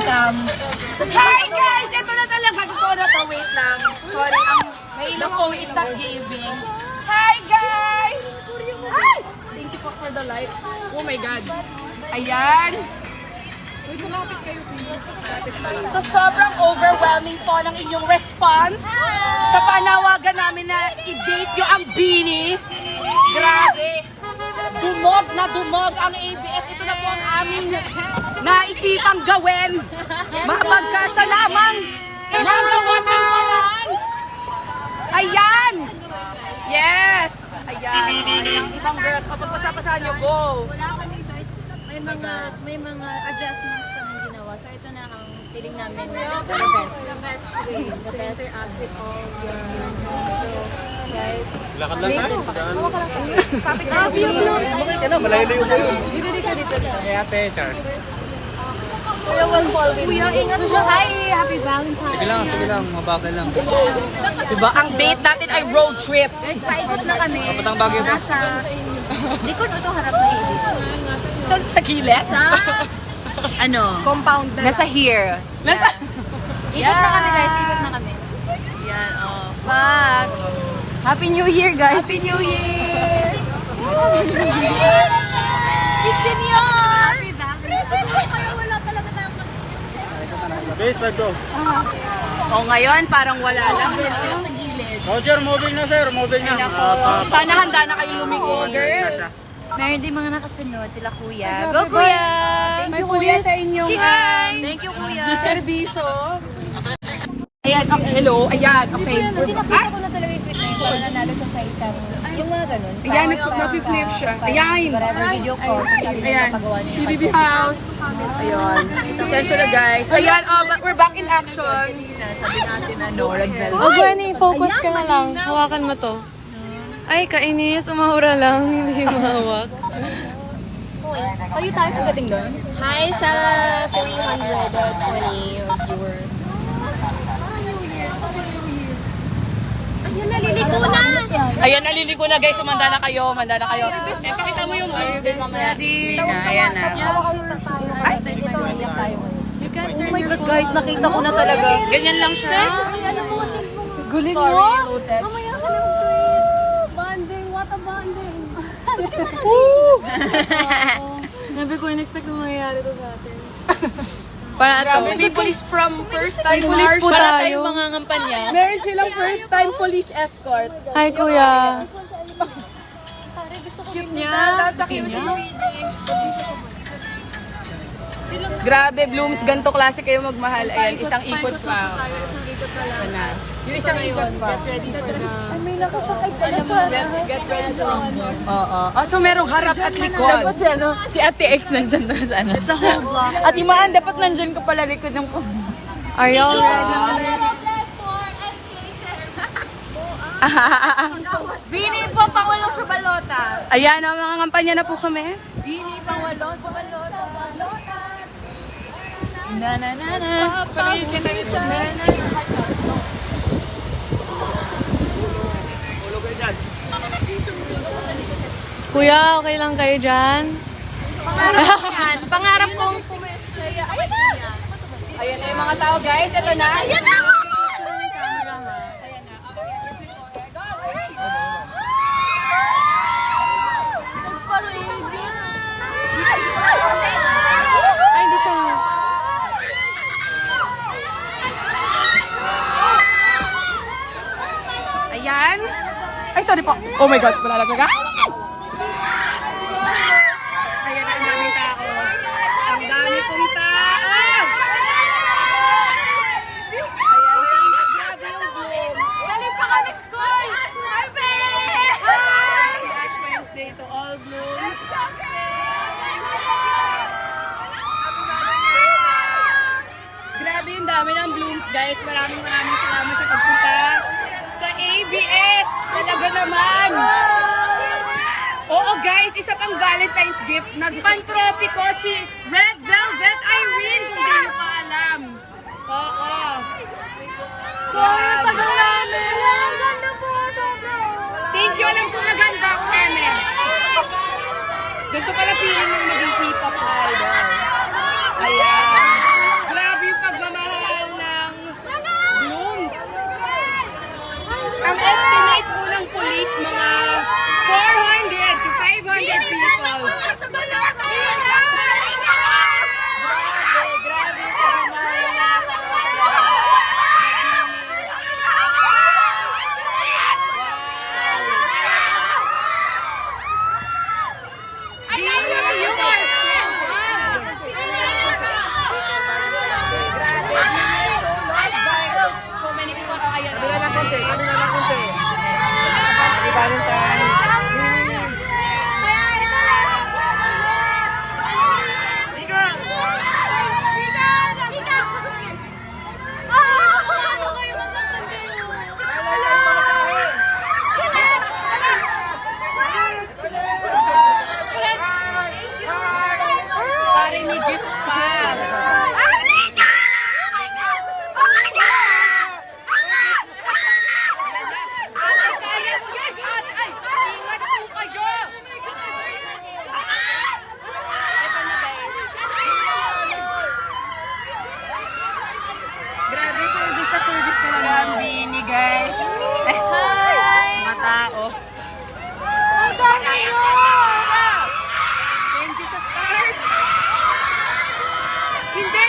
cam. Hi guys! Ito na talaga. Totoo na to. Wait lang. Sorry. The phone is not giving. Hi guys! Hi! Thank you for the light. Oh my God. Ayan. So sobrang overwhelming po ng inyong response sa panawagan namin na i-date yung ang Bini. Grabe. Dumog na dumog ang ABS. Ito na po ang aming naisipang gawin. Magkasya lamang. Magawat ng paraan. Ayan. Yes. Ayan. Ang ibang girls, kapag pasapasahan nyo, go. Wala kaming choice. May mga adjustments kami ginawa. So ito na ang feeling namin the best. The best way. The best outfit all year. So, guys. Lakad lang tayo. Topic na view. Malayo-layo pa yun. Dito. Ay ate, Char. Kuya, one fall with Kuya, ingat mo. Hi! Happy Valentine's. Sige lang, mabakal lang. Diba, ang date natin ay road trip. Guys, paikot na kami. Kapatang Baguio ba? Nasa likod ito harap na ibig. Sa gilid? Sa ano? Compound na. Nasa here. Ikot na kami guys, ikot na kami. Yan, oh. Pak! Happy New Year guys! Happy New Year! It's in your! Base, 5 go. O ngayon, parang wala lang. Sa gilid. Roger, moving na sir, moving na. Sana handa na kayo lumiko, girl. Meron din mga nakasunod sila kuya. Go kuya! May kuya sa inyong Thank you kuya! servisyo. Ayan, okay, hello. Ayan, okay. Hindi nakita ko na talaga yung tweet na yun. Parang nanalo siya sa isang, yung mga ganun. Ayan, nafi-flip siya. Ayan. Whatever video call. Ayan. BBB House. Ayun. Sensya na guys. Ayan, we're back in action. Sabi natin ano, red velvet. Oh, Gwenny, focus ka na lang. Hawakan mo to. Ay, kainis. Umahura lang. Hindi mahawak. Tayo tayo pagdating doon. Hi sa 320 viewers. Ayun, naliliko na! Ayan, naliliko na guys. Manda na kayo. Eh, pakita mo yung girls din mamaya. Ayan na. Ay, ito tayo. Oh my God guys, nakita ko na talaga. Ganyan lang siya. Gulin Sorry, mo. low tech. Bonding. What a bonding. Nabi ko, in-expect na mangyayari to sa atin. Grabe, may police from first time police po Para tayo. tayong mga ngampanya. Meron silang first time police escort. Hi, kuya. Cute niya. Sa cute si Luigi. Grabe, Blooms, ganito klase kayo magmahal. Ayan, isang ikot pa. Yung isang ikot pa. Get ready to rumble. Oo. Oh, so merong harap at likod. Si Ate X nandyan na sa ano. It's a whole block. Ate Maan, dapat nandyan ka pala likod ng Are y'all ready? Bini po, pangulong sa balota. Ayan, mga ngampanya na po kami. Bini, pangulong sa balota. Na na na na. Kuya, okay lang kayo dyan? Pangarap kong pumesaya. Ayan na yung mga tao, guys. Ito na. Ayan na! Ay, hindi siya. Ayan. Ay, sorry po. Oh my God, wala lang ka? Ayan na, ang daming tao. Ang dami pong tao. Ayan, grabe yung bloom. Galing pa kami school! Perfect! Happy Ash Wednesday to all blooms. Grabe yung dami ng blooms, guys. Maraming salamat sa pagpunta sa ABS. Talaga naman. Oo, guys, isa pang Valentine's gift. Nagpantropiko si Red Velvet Irene, kung di nyo pa alam. Oo. So, yung tagal namin. Ang ganda po. Thank you. Alam ko maganda ako, Eme. Ganito pala feeling yung maging K-pop idol. Ayan. Grabe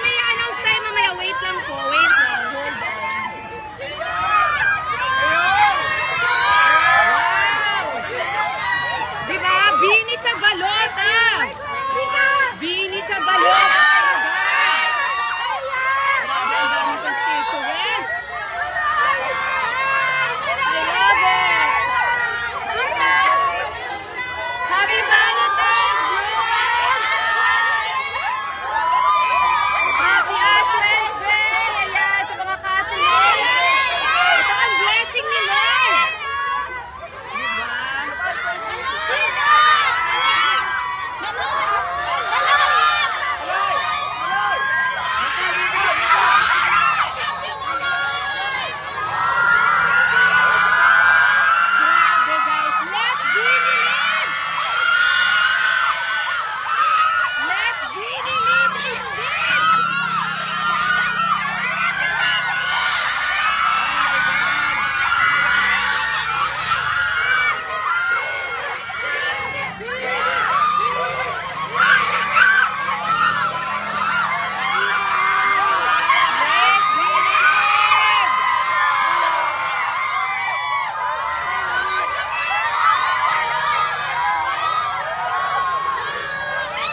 may announce tayo mamaya. Wait lang po. Wait lang. Hold on. Diba? Bini sa balot, ah! Bini sa balot! Grabe, ang daming constituents. I love it! Happy Valentine's Day! Happy Ash Wednesday! Ayan, sa mga Catholic. Ito ang blessing ni Lord. Diba? Grabe guys, let Bini lead! Let Bini lead indeed! Let Bini lead!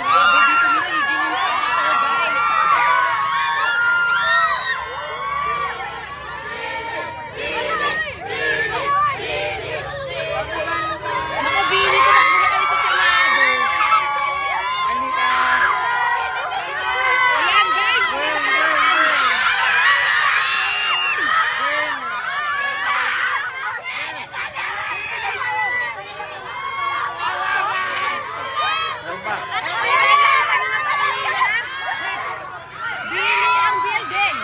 Grabe, di tumitigil yung tao, guys. Naku, Bini, tumakbo na kami sa Senado. Ayan, guys. Bini ang building.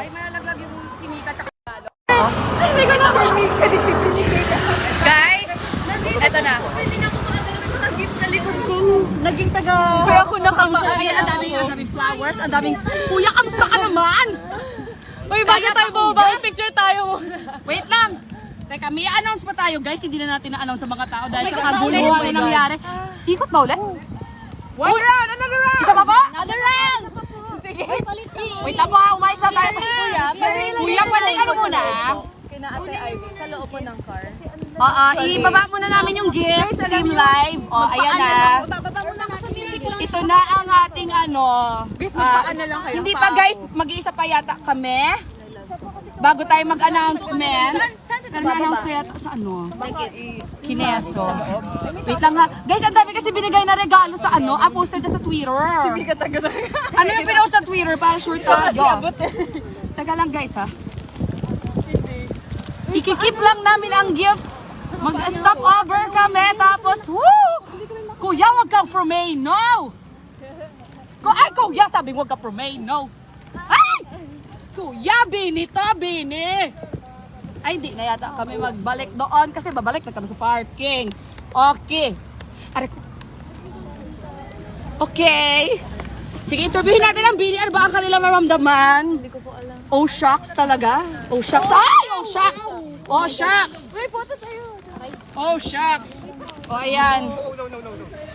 Ay, malalaglag yung si Mika tsaka Lalo. Hindi ko na guys, eto na. Hindi na ako makadalaman ng gift sa likod ko. Naging taga... Kaya ako nakamsa. Ayan, ang daming flowers, ang daming... Kuya, kamusta ka naman? Uy, bago tayo bumaba, picture tayo muna. Wait lang. Teka, may announce pa tayo guys. Hindi na natin na-announce sa mga tao dahil my sa God, kaguluhan oh my na God. nangyari. Ikot ba ulit? One round! Another round! Isa pa ba? Another round! Sige. Wait lang po, umayos na tayo. Kuya, pwede ano muna? Kina Ate Ivy, sa loob po ng car. Oo, ibaba muna namin yung gift, stream live. O, ayan na. Bababa muna ito na ang ating ano. Hindi pa guys, mag-iisa pa yata kami. Bago tayo mag-announcement. Pero na-announce na yata sa ano? Kineso. Wait lang ha. Guys, ang dami kasi binigay na regalo sa ano. Posted na sa Twitter. Ano yung pinost sa Twitter para sure tayo? Taga lang guys ha. Ikikip lang namin ang gifts. Mag-stop over kami. Tapos, woo! Kuya, wag kang fromay, no! Ay, kuya, sabi wag kang fromay, no! Ay! Kuya, Bini to, Bini! Ay, hindi na yata kami magbalik doon kasi babalik na kami sa parking. Okay. Okay. Sige, interviewin natin ang Bini. Ano ba ang kanilang maramdaman? Hindi ko po alam. Oh, shucks talaga. Oh, shucks. Ay! Oh, shucks! Oh, shucks! Uy, photo tayo. Oh, shucks. Oh, ayan.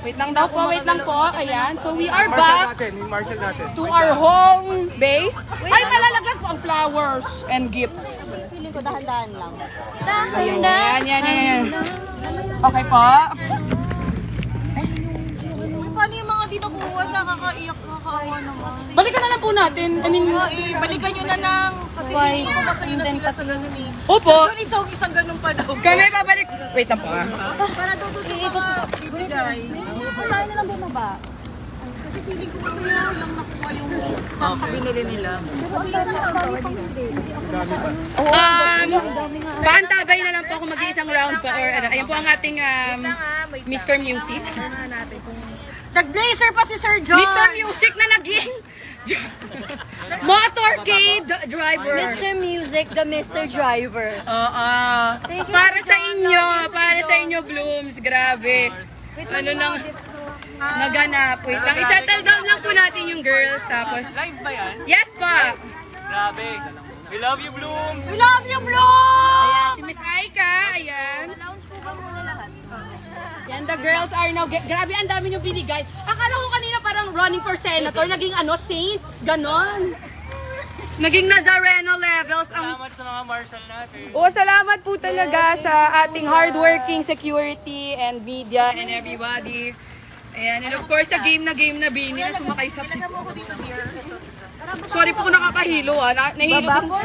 Wait lang daw po, wait lang po. Ayan. So, we are back Marshall natin. to our home base. Ay, malalaglag po ang flowers and gifts. Feeling ko dahan-dahan lang. Ayan, yan. Okay po. Paano yung mga dito kuha? Nakakaiyak, nakakaawa naman. Balikan na lang po natin. I mean, Balikan nyo na lang. Kasi hindi ko masaya na sila sa ganun eh. opo. Actually, isang ganun pa daw. Kami babalik. Wait lang po ah. Para daw to sa mga bibigay. Kumain na lang din mo ba? Kasi feeling ko masaya silang nakuha yung binili nila. Paantabay na lang po ako mag-iisang round pa or ano. Ayan po ang ating Mr. Music. Nag-blazer pa si Sir John. Mr. Music na naging motorcade driver. Music, the Mr. Driver. Oo. Para sa inyo, Blooms. Grabe. Ano nang naganap. Wait lang. Isettle down lang po natin yung girls. Tapos, Live ba yan? yes pa. Grabe. We love you, Blooms! We love you, Blue! Ayan, si Miss Aika. Ayan. Lounge po ba muna lahat? Yan, the girls are now, grabe, ang dami yung binigay. Akala ko kanina parang running for senator, naging ano, saints, ganon. Naging Nazareno levels ang... Salamat sa mga Marshall natin. Salamat po talaga sa ating hardworking security and media and everybody. Ayan, and of course, sa game na Bini na sumakay sa... Sorry po kung nakakahilo nahilo po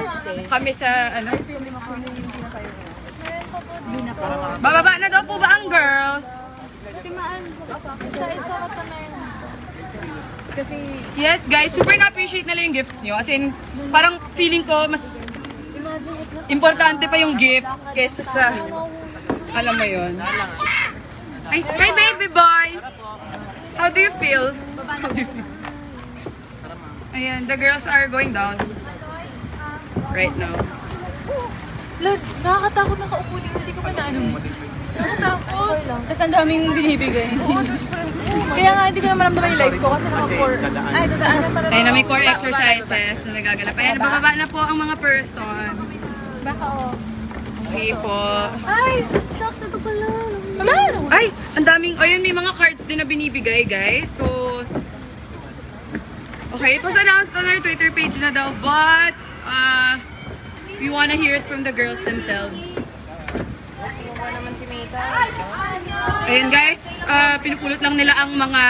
kami sa ano. Bababa na daw po ba ang girls? Kasi, Yes guys, super na-appreciate nila yung gifts nyo. As in, parang feeling ko mas importante pa yung gifts kaysa sa, alam mo yun. Ay, hi baby boy! How do you feel? Ayan, the girls are going down. Right now. Lord, nakakatakot na kaupo dito. Hindi ko pa na ano. Nakakatakot. Okay lang. Tapos ang daming binibigay. Kaya nga, hindi ko na maramdaman yung life ko kasi naka-4. Ay, dadaanan para Ayun na may core exercises na nagaganap. Ayan, bababa na po ang mga person. baka Okay po. Ay, shucks, ito pala. Ay, ang daming, ayun, may mga cards din na binibigay, guys. So, okay, it was announced on our Twitter page na daw, but, we wanna hear it from the girls themselves. Mukha naman si Mika. Ayun, guys, pinupulot lang nila ang mga,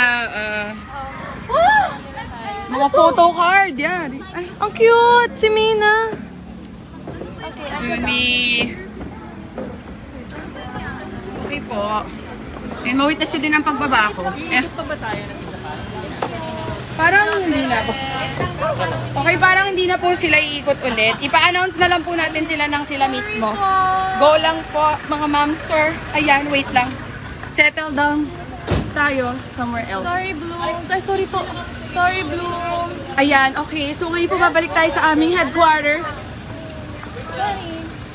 mga photo card, yan. Ay, Ang cute! Si Mina. yun, may... Okay po. And mawitness yun din ang pagbaba ko. Parang hindi na po. Okay, parang hindi na po sila iikot ulit. Ipa-announce na lang po natin sila ng sila mismo. Go lang po, mga ma'am, sir. Ayan, wait lang. Settle down tayo somewhere else. Sorry, Blooms. Ay, sorry po. Sorry, Blooms. Ayan, okay. So ngayon po babalik tayo sa aming headquarters.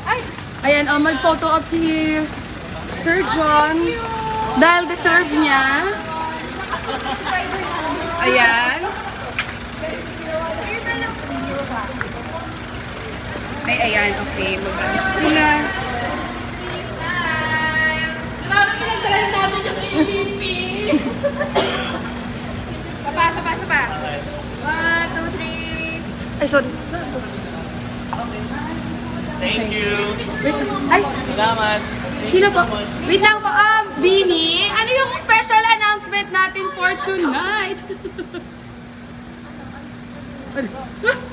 Ay! Ayan, mag-photo up si Sir John. Dahil deserve niya. Ayan. Ay, ayan. Okay. Mag-ano sila. Sapa. 1, 2, 3. Ay, sorry. Thank you. Wait. Ay, Salamat. sino po? Wait lang po. Bini, ano yung special announcement announcement natin for tonight.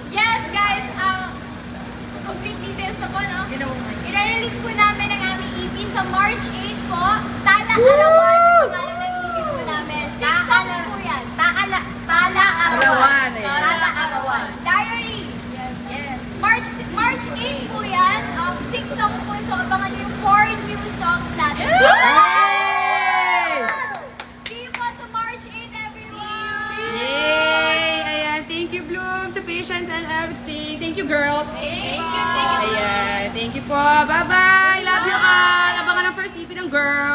Yes, guys, complete details ako, no? I-release po namin ang aming EP sa March 8 po. Tala Arawan ang pangalan ng EP po namin. 6 songs po yan. Tala Arawan. Tala Arawan. Diary. Yes. March 8 po yan. 6 songs po. So, abangan niyo yung 4 new songs natin. See you po sa March 8, everyone! Yay! Ayan, thank you, Bloom, sa patience and everything. Thank you, girls. Thank you. Ayan, thank you po. Bye-bye. Love you all. Abangan ang first EP ng girls.